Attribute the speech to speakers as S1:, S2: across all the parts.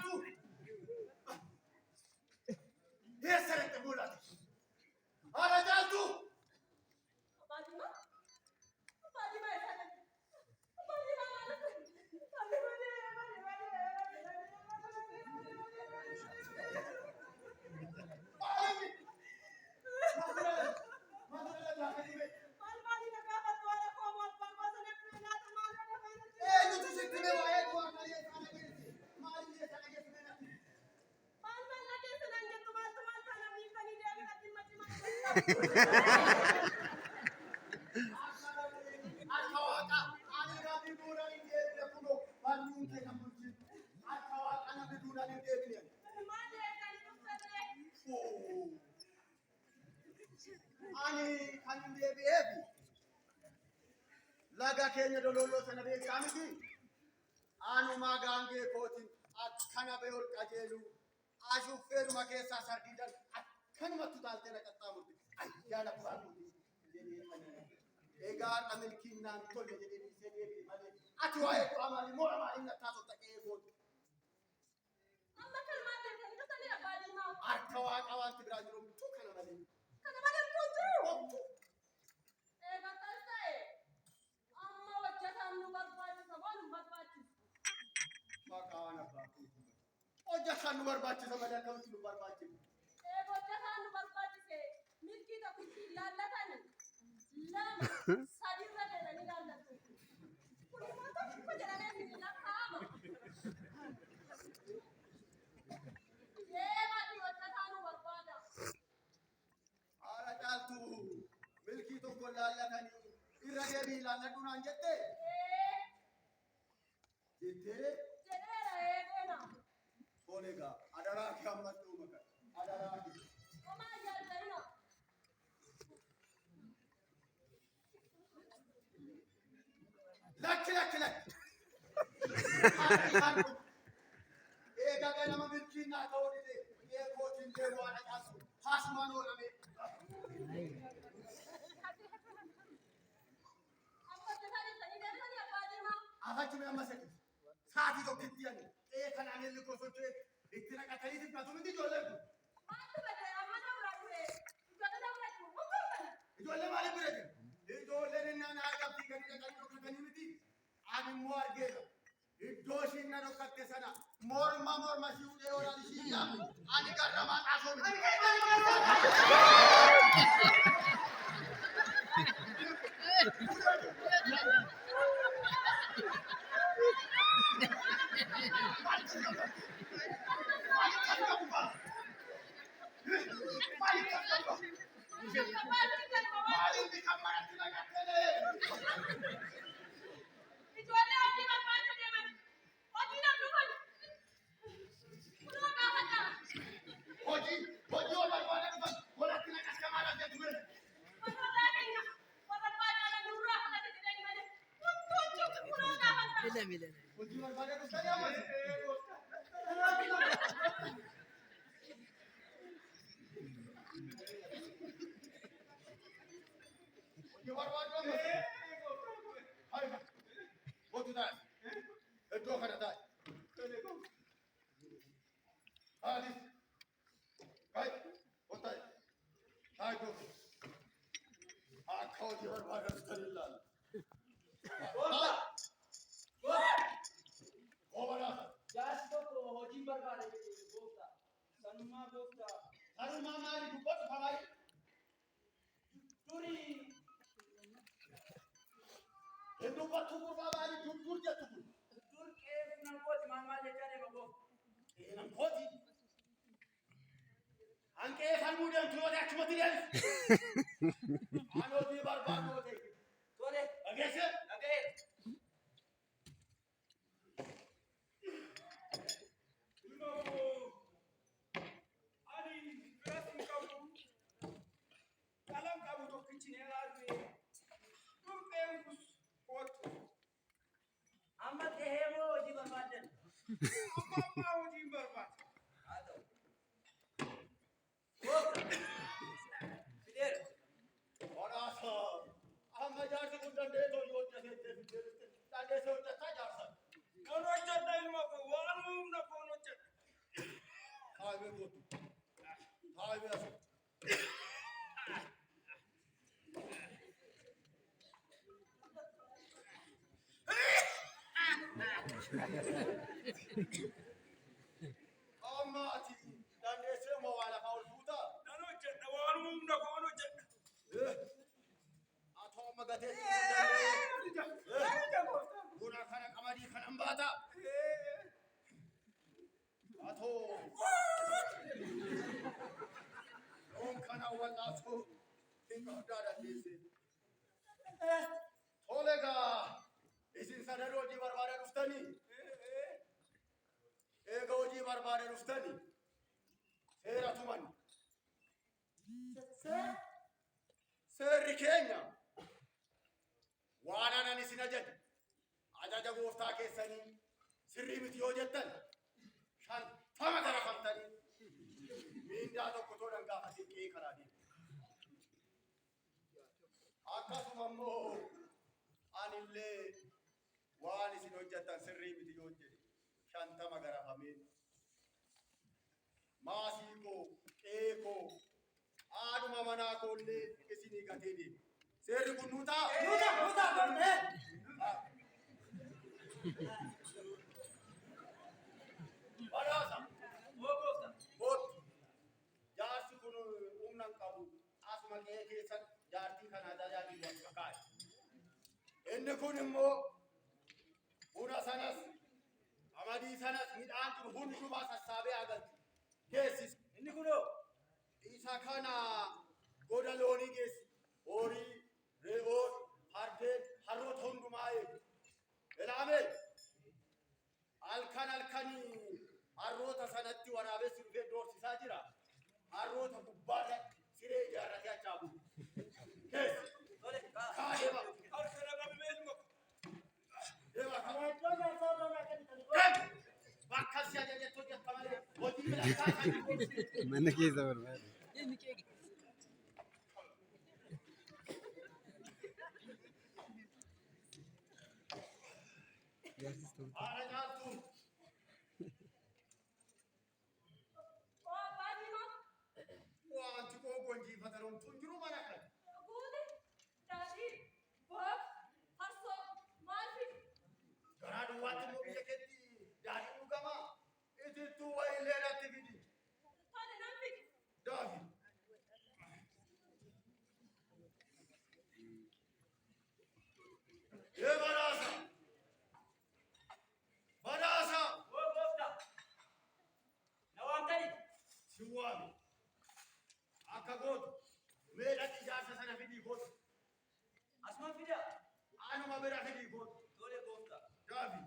S1: tu. Essere te mulati. Ara tu. Ani kan deebi'eefi laga keenya dololoo sana beekaa miti anumaa gaangee kootiin akkana ba'e ol qajeelu ashuffeeruma keessaa sardiidan akkanumatti utaaltee na qaxxaamurte ayyaana buraanuuti egaa dhamilkiin naan tolle jedhee dhiisee deebi'e malee ati waa'ee du'aa maalii moora maaliin nattaa sotta qe'ee gootu harka waaqa waanti biraa jiru mituu kana malee hojjetaan nu barbaachisa malee akkamitti nu barbaachisa.
S2: Hojjetaan nu barbaachise milkii tokkitti ilaallatan lama sadiirra deemanii ilaallatu. Kun immoo tokko jedhamee ni lakkaa'ama. Deemati hojjetaan nu barbaada.
S1: Haala caaltu milkii tokko ilaallatanii irra deebii ilaalladhu naan jettee. Jettee. Olega, adaraa ki ammattu maka. Adaraa ki.
S2: Oma yaallayna.
S1: Lak. Ega kana ma milki na tawdide. Ye kootin de wala kasu. Hasman wala me.
S2: Amma tani deemani abaadima.
S1: Afaachi me amma sekki. Saati tokkitti ani. Kana anelli kosoche itti naqatanii sibbatu miti ijoolleen kun.
S2: Maaltu bade amma dabraa ture. Ijoollee dabraa jiru. Mukkuu
S1: ijoollee maaliif bira jiru? Ijoolleen inni ana argamtii gadi dhaqanii dhokatanii miti. Ani immoo argeera. Iddoo ishiin na dhokkatte sana morma ishii ulee oolan ishii yaame. Ani garramaa xaasoo
S3: Kono hojjata ilma ko waan humna koon hojjata.
S1: gootu. Haa bilas. Amma ati dandeessee moo waan afaa ol fuutaa?
S3: Nan hojjedha waan humna koon hojjedha.
S1: Atoo amma gateetti buna kana qamadii kanan baataa? Atoo loon kana wal'aasoo hin qabdaa dandeessee. Tole gaa isin sadan hojii barbaada dhuftanii? Eega hojii barbaada dhuftanii? Seera tuman. Seerri keenya waan anan isin ajaje ajaja gooftaa keessanii sirrii miti yoo jettan 50 garagaltanii miindaa tokko toodhan gaafatee qe'ee karaa deemu. Akkasuma immoo anillee waan isin hojjettan sirrii miti yoo jedhe 50 garafamee maasii koo qe'ee koo haadhuma manaa koollee isinii gatee deemu. Seerri kun nuutaa?
S4: Nuutaa barnee.
S1: Baraasa. Booti. Jaarsi kun humna hin qabu. Asuma qe'ee keessan jaartii kana tajaajilu akka kaa'e. Inni kun immoo buna sanas, qamadii sanas, midhaan jiru hundumaa sassaabee agarti. Geessis.
S4: Inni kunoo.
S1: Isa kana goda loonii geessi. Horii, re'oon, fardeen, harroota hundumaa eegu. Ilaamee halkanii harroota sanatti waraabessi dhufee doorsisaa jira. Harroota gubbaarra siree ijaarratee achaa bulu. Keessa. Kaadema.
S3: Harkana qabamee ilma.
S1: Deema kama. Bakka si ajajetti hojjetta malee hojii midhagaa kan
S5: mana keessa barbaada.
S1: haala nyaattu. Wanti koo gonjiifatan homtuun jiru mana kana.
S2: Guute, daadhii, book, harsoo, maal fidi?
S1: Garaa duwwaatti immoo biyya keetti daadhii dhugamaa. Itittuu wayiillee natti fidi.
S2: Tole nan fidi.
S1: Daafi. Baraasa. Baraasa.
S4: Na waamtani.
S1: Si waami. Akka gootu meedhaan ijaarsa sana fidii gootu.
S4: Asumaan fidaa.
S1: Anuma bira fidii gootu.
S4: Tole gooftaa.
S1: Daafi.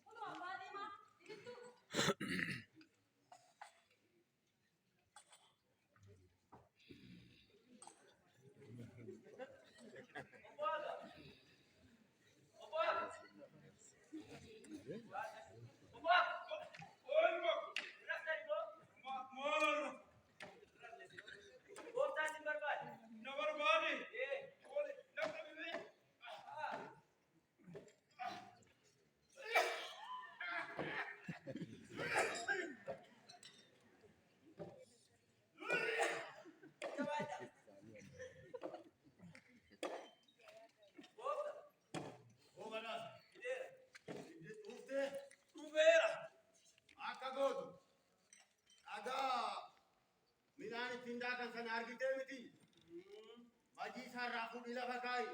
S2: Kunoo abbaa diimaa, dhigittuu.
S1: Kan sana argitee miti. Majii isaarraa fuudhii lafa kaa'i.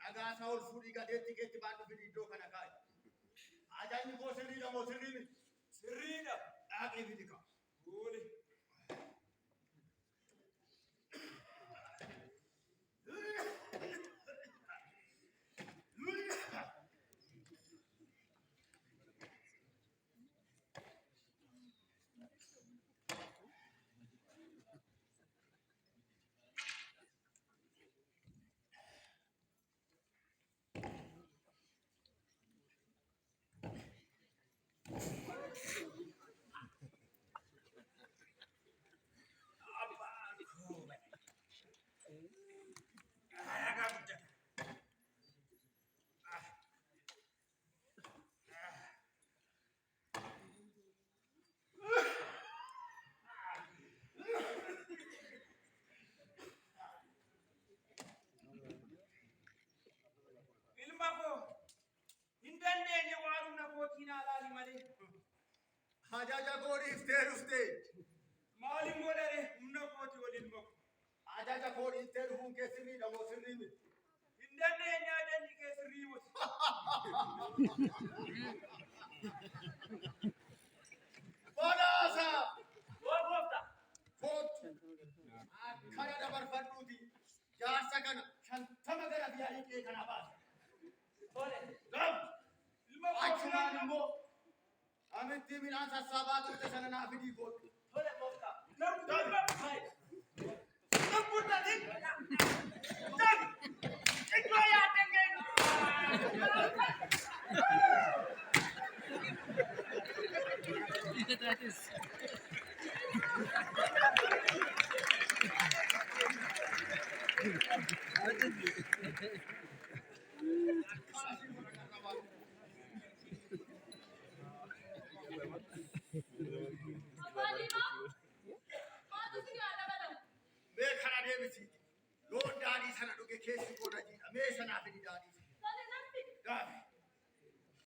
S1: Dhagaa isaa ol fuudhii gadeetti keetti baadhu fidii iddoo kana kaa'i. Ajaa'ibni koo sirriidha moo sirrii miti?
S3: Sirriidha.
S1: Dhaaqee fidi kaa.
S3: Fuuli. dandeenye waan humna kootiin alaali malee.
S1: Ajaja godhiiftee dhuftee.
S3: Maaliin godhare humna kooti waliin boqu.
S1: Ajaja godhiiftee dhufuun kee sirriidha moo sirrii miti?
S3: Hin dandeenye ajanni kee sirrii muti.
S1: Banaasa!
S4: Yoo gooftaa.
S1: Kootu akkana dabarfadhuuti jaarsa kana 50 gara biyya hiikee kana baasa.
S4: Tole.
S1: Gam!
S3: Ilma
S1: Achumaan immoo amittii midhaan sassaabaa turte sana naa fidii kootu.
S4: Tole gooftaa.
S3: Darba.
S4: Hai.
S5: That is.
S2: Abbaa Diimaa, maaltu si yaada balan?
S1: Mee kana deemisi. Loon daadhii sana dhuge keessi qooda jiidha. Mee sanaa fidi daadhii.
S2: Sani namni
S1: Gaafi.